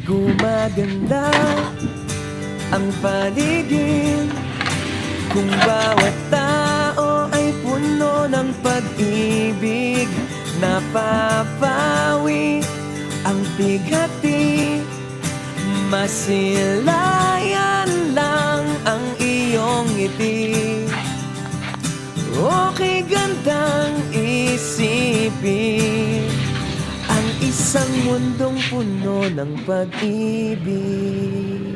Gumaganda ang paligid kung bawat tao ay puno ng pag-ibig. Napapawi ang bighati, masilayan lang ang iyong ngiti. Okay, gandang isipin ang isang mundong puno ng pag-ibig.